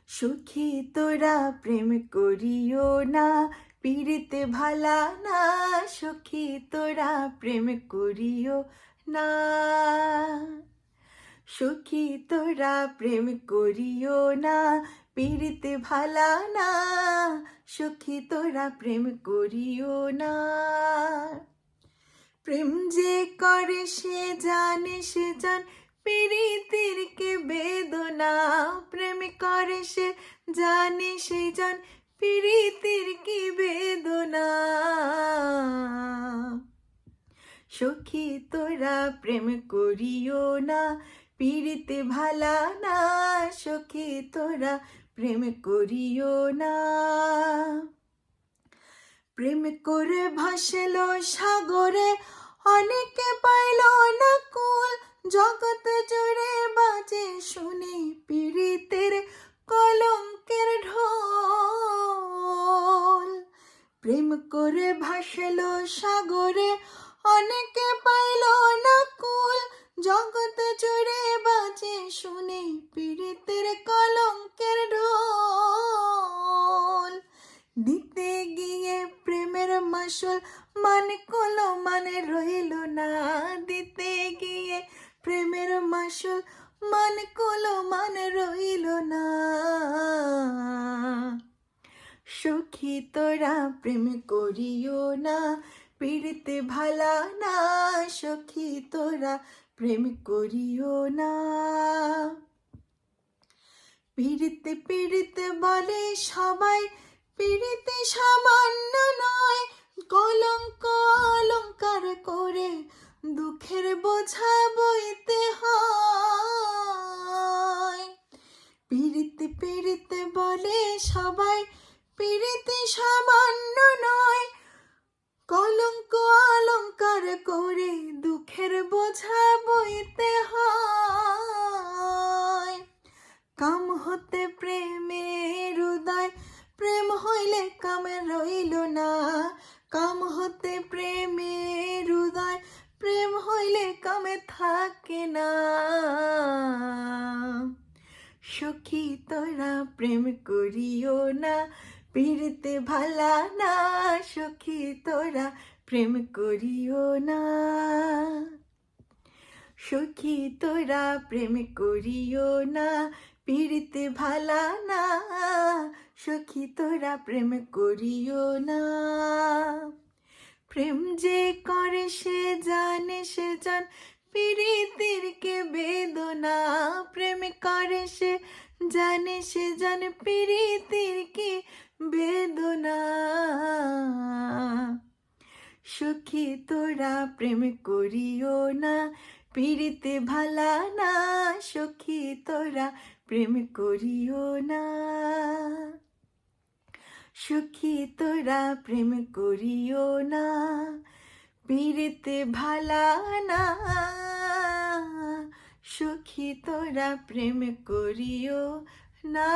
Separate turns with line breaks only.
সখী তোরা প্রেম করিও না, পীড়িতে ভালা না। সখী তোরা প্রেম করিও না, সখী তোরা প্রেম করিও না, পীড়িতে ভালা না। সখী তোরা প্রেম করিও না। প্রেম যে করে সে জানে, সে জান পীড়িতের কে বেদনা। প্রেম করে সে জানে, সে জান পীড়িতের কি বেদনা। সখী তোরা প্রেম করিও না, পীড়িতে ভালা না। সখী তোরা প্রেম করিও না। প্রেম করে ভাসল সাগরে, অনেকে পাইল না কুল। জগৎ জুড়ে বাজে শুনি পীড়িতের কলঙ্কের ঢোল। প্রেম করে ভাসল সাগরে, অনেকে পাইল না কুল। জগৎ জুড়ে বাজে শুনি পীড়িতের কলঙ্কের ঢোল। দিতে গিয়ে প্রেমের মাসুল মানে কলো মানে রইল না। দিতে গিয়ে প্রেমের মাসুল মানে কলো মানে রইল না। সখী তোরা প্রেম করিও না, পীড়িতে ভালা না। সখী তোরা প্রেম করিও না। পীড়িতে পীড়িতে বলে সবাই, পীড়িতে সামান্য নয়। কলঙ্ক অলঙ্কার করে দুঃখের বোঝা বইতে হয়। পীড়িতে পীড়িতে বলে সবাই, পীড়িতে সামান্য নয়। কলঙ্ক অলঙ্কার করে দুঃখের বোঝা বইতে হয়। কাম হতে প্রেমের উদয়, প্রেম হইলে কামে রইল না। কাম হতে প্রেমের উদয়, প্রেম হইলে কামে থাকে না। সখী তোরা প্রেম করিও না, পীড়িতে ভালা না। সখী তোরা প্রেম করিও না। সখী তোরা প্রেম করিও না, পীড়িতে ভালা না। সখী তোরা প্রেম করিও না। প্রেম যে করে সে জানে, সে জান পীড়িতের কে বেদনা। প্রেম করে সে জানে, সে জান পীড়িতের কি বেদনা। সখী তোরা প্রেম করিও না, পীড়িতে ভালা না। সখী তোরা প্রেম করিও না। সখী তোরা প্রেম করিও না, পীড়িতে ভালা না। সখী তোরা প্রেম করিও না।